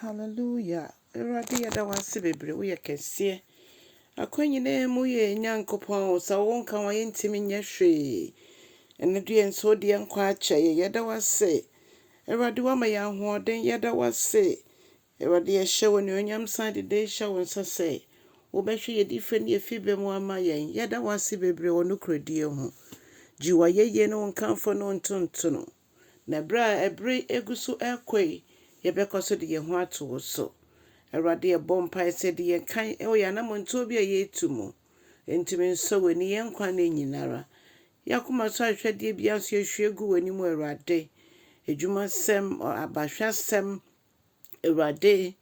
Hallelujah. Awurade yɛda wo ase bebree woyɛ kɛseɛ. Akwa mu yɛ Nyankopɔn sa wo nka wa yɛntimi nyɛ hwee. Ɛno de nso wo de nkwa akyɛ yɛda wo ase. Awurade wama yɛ ahoɔden yɛda wo ase. Awurade yɛhyɛ wo anuonyam san de hyɛ wo nsa sɛ wobɛhwɛ yɛdi fɛ ne yɛfi mu ama yɛn. Yɛda wo ase bebree wɔ no kurodie ho. Gye wa yɛyɛ no nkamfo no ntontono. Na ɛberɛ egu so ɛkɔi yɛbɛkɔ so de yɛn ho ato wo so. Awurade yɛbɔ mpae sɛ de yɛn kan yɛ anammɔntuo bi a yɛtu mu. Ntumi nsɔ w'ani yɛn nkwa ne nyinara. Yɛakoma so ahwɛdeɛ bia nso yɛhwie gu w'ani mu Awurade. Adwumasɛm, abahwɛsɛm, Awurade,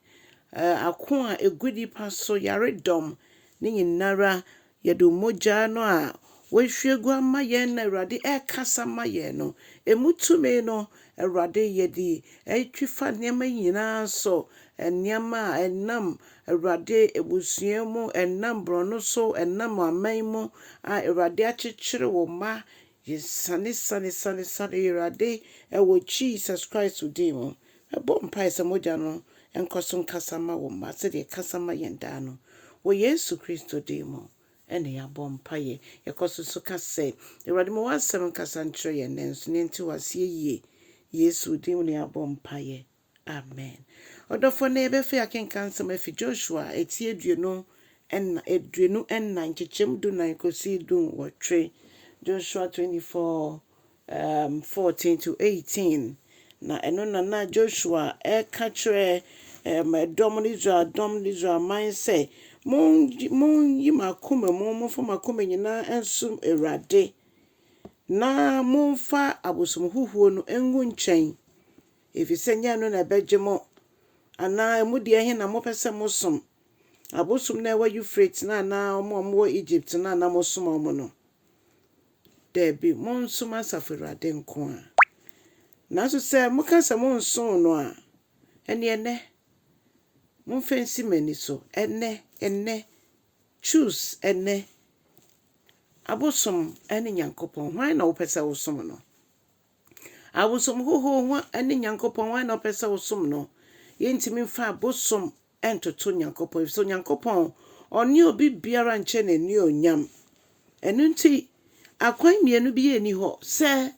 ako a egu nipa so yaredɔm ne nyinara yɛde mogya no a wɔahwie gu ama yɛn na Awurade ɛkasa ma yɛn no. Emu tumi no Awurade yɛde atwi fa nneɛma nyinaa so. Nneɛma a ɛnam Awurade ebusua mu, ɛnam borɔno so, ɛnam aman mu a Awurade akyekyere wo ma. Yɛsane Awurade ɛwɔ Jesus Christ din mu. Ɛbɔ mpae sɛ mogya no ɛnkɔ so nkasa ma wo ma sɛdeɛ ɛkasa ma yɛn daa no. Wɔ Yesu Kristo din mu ɛne yɛabɔ mpaeɛ. Yɛkɔ so ka sɛ Awurade ma w'asɛm nkasa nkyerɛ yɛn nnɛ nso ne nti waseɛ yie. Yesu din mu ne yɛabɔ mpaeɛ. Amen. Ɔdɔfo na yɛbɛfa yɛakenka nsɛm afi Joshua eti aduonu ɛnnan nkyekyɛmu 14 kɔsi 18. Joshua 24 14 to 18. Na ɛno na Joshua ɛka kyerɛ dɔm Israel man sɛ mon yi makoma mu momfa makoma nyinaa ɛnsom Awurade na momfa abosom huhuo no ɛngu nkyɛn efisɛ nyɛ no na ɛbɛgye mo anaa emu deɛ he na mopɛ sɛ mosom abosom na ɛwɔ Euphrates na anaa ɔmo wɔ Egypt na anaa mosom ɔmo no. Dabi monsom Asafo Awurade nko a. Nanso sɛ moka sɛ monsom no a ɛne momfa nsi m'ani so. Ɛnɛ choose ɛnɛ abosom ɛne Nyankopɔn hwan na wopɛ sɛ wosom no. Abosom hoho ɛne Nyankopɔn hwan na wopɛ sɛ wosom no. Yɛntimi mfa abosom ɛntoto Nyankopɔn. So Nyankopɔn ɔne obi biara nkyɛ n'ani onyam. Ɛno nti akwan mmienu bi yɛ ni hɔ sɛ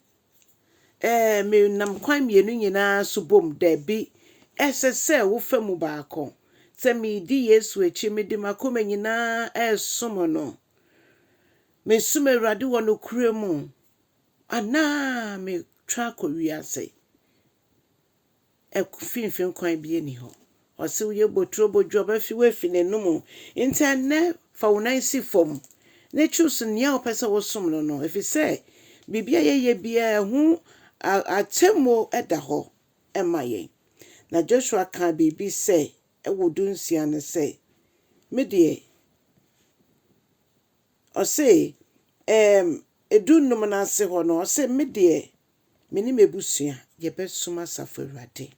menam kwan mmienu nyinaa so bom dabi. Ɛsɛ sɛ wofa mu baako. Sɛ medi Yesu akyi mede makoma nyinaa ɛsom no. Mesum Awurade wɔ no kure mu. Anaa metwa akɔ wiase. Ɛfinfin kwan bi ni hɔ. Ɔse woyɛ botro bodwo ɔbɛfi wafi n'anum. Nti ɛnɛ fa wo nan si fam. Ne choose nea wopɛ sɛ wosom no. Efisɛ bibia yɛyɛ bia ho atemo ɛda hɔ ɛma yɛn. Na Joshua ka bibi sɛ ɛwɔ dunsia ne sɛ me deɛ ɔse edunum na ase hɔ no ɔse me deɛ me ne mebusua yɛbɛsom Asafo Awurade.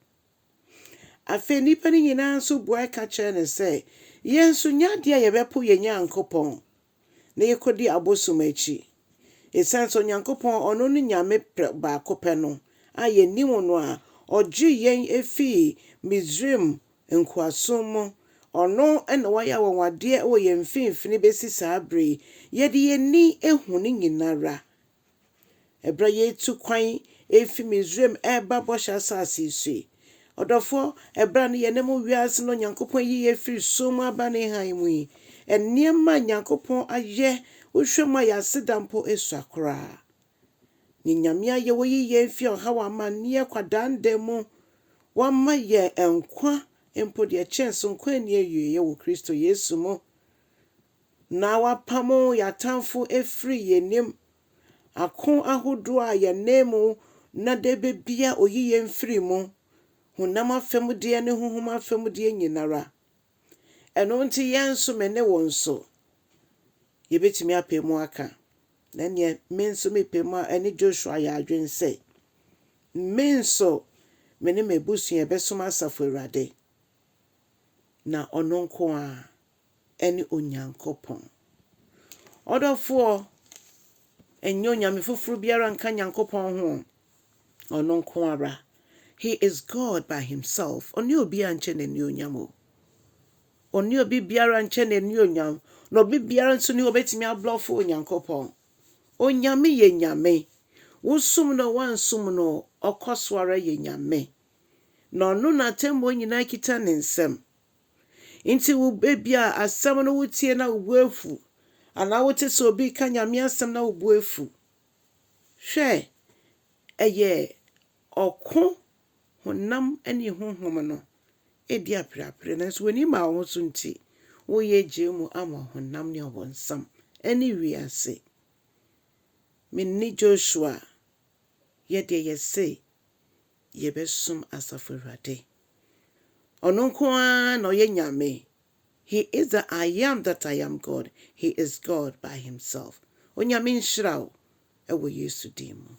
Afei nipa ne nyinaa nso bua ka kyerɛ ne sɛ yɛn nso nya deɛ yɛbɛpo yɛn Nyankopɔn na yɛkɔdi abosom akyi. Esan so Nyankopɔn ɔno ne nyame baako pɛ no a yɛnim no a ɔgye yɛn efi Misraim nkoasom mu. Ɔno ɛna wayɛ wɔwadeɛ wɔ yɛn mfimfini besi saa bere. Yɛde yɛni ehu ne nyinara. Ɛbra yɛtu kwan efi Misraim ɛba bɔhyɛ asase so. Ɔdɔfo ɛbra ne yɛne mu wiase no Nyankopɔn yi yɛfiri som aba ne han mu yi. Nneɛma Nyankopɔn ayɛ wohwɛ mu a yɛaseda mpo esua koraa. Ne nyame ayɛ wɔyi yɛn fi ɔhaw amanneɛ kwadandan mu. Wama yɛ nkwa mpo deɛ kyɛnse nkwa ani awie wɔ Kristo Yesu mu. Na wapamo yɛatamfo efiri yɛnim. Ako ahodoɔ a yɛnam mu na de bebia oyi yɛn firi mu. Honam afɛmdeɛ ne honhom afɛmdeɛ nyinara. Ɛno nti yɛn nso me ne wɔn so. Yɛbɛtumi apɛ mu aka. Na neɛ me nso mepɛ mu a ɛne Joshua yɛ adwen sɛ me nso me ne mebusua yɛbɛsom Asafo Awurade. Na ɔno nko a ɛne Onyankopɔn. Ɔdɔfoɔ ɛnyɛ onyame foforo biara nka Nyankopɔn ho. Ɔno nko ara. He is God by himself. Oni obi anche n'ani onyam o. Oni obi biara anche n'ani onyam. Na obi biara nso ni obetimi ablofo Onyankopɔn. Onyame ye nyame. Wosum no wansum no okoswara ye nyame. Na ono na temmo nyinaa kita ne nsam. Inti wo bebia asɛm no wotie na wo efu. Ana wote so obi ka nyame asɛm na wo efu. Hwɛ eye ɔko honam ani honhom no edi aprapre na so wani ma wo so nti wo ye jemu ama honam ne ɔbɔnsam ani wiase. Minni Joshua yɛde yɛse yɛbɛsum Asafo Awurade. Ɔno nko ara na ɔyɛ nyame. He is the I am that I am God. He is God by himself. Onyame nhyira wo ɛwɔ Yesu din mu.